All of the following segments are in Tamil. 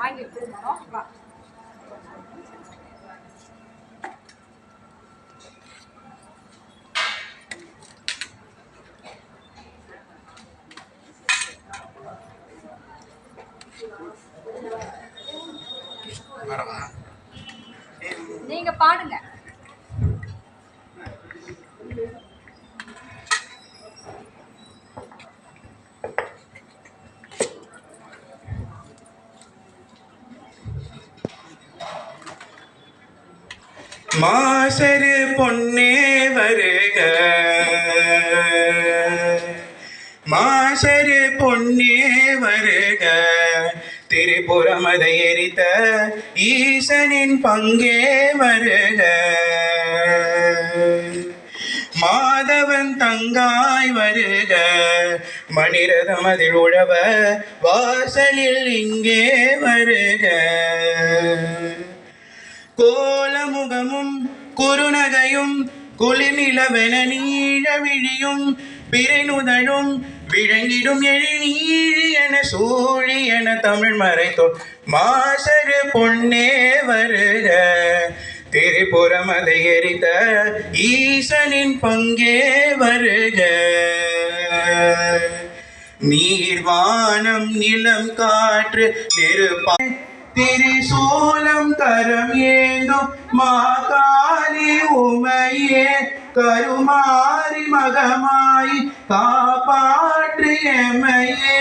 வாங்கி எடுத்துக்கணும். வா நீங்க பாடுங்க. மாசரு பொன்னே வருக, மாசரு பொன்னே வருக, திரிபுரமதை எரித்த ஈசனின் பங்கே வருக. மாதவன் தங்காய் வருக, மணிரதம் அதில் உழவ வாசலில் இங்கே வருக. கோலமுகமும் குறுநகையும் குளிர்நிலவென நீழ விழியும் பிறைநுதழும் விளங்கிடும் எழில் என சூழி என தமிழ் மறைத்தோ மாசரு பொன்னே வருக, திரிபுரம் அதை எரித்த ஈசனின் பங்கே வருக. நீர்வானம் நிலம் காற்று நெருப்பா திரிசூலம் கரம் ஏந்தும் மாகாளி உமையே, கருமாறி மகமாய் காப்பாற்று எமையே.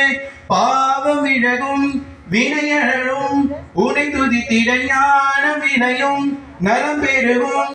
பாவம் விலகும் வினையழும் உனை துதித்திட ஞான வினையும் நலம் பெருகும்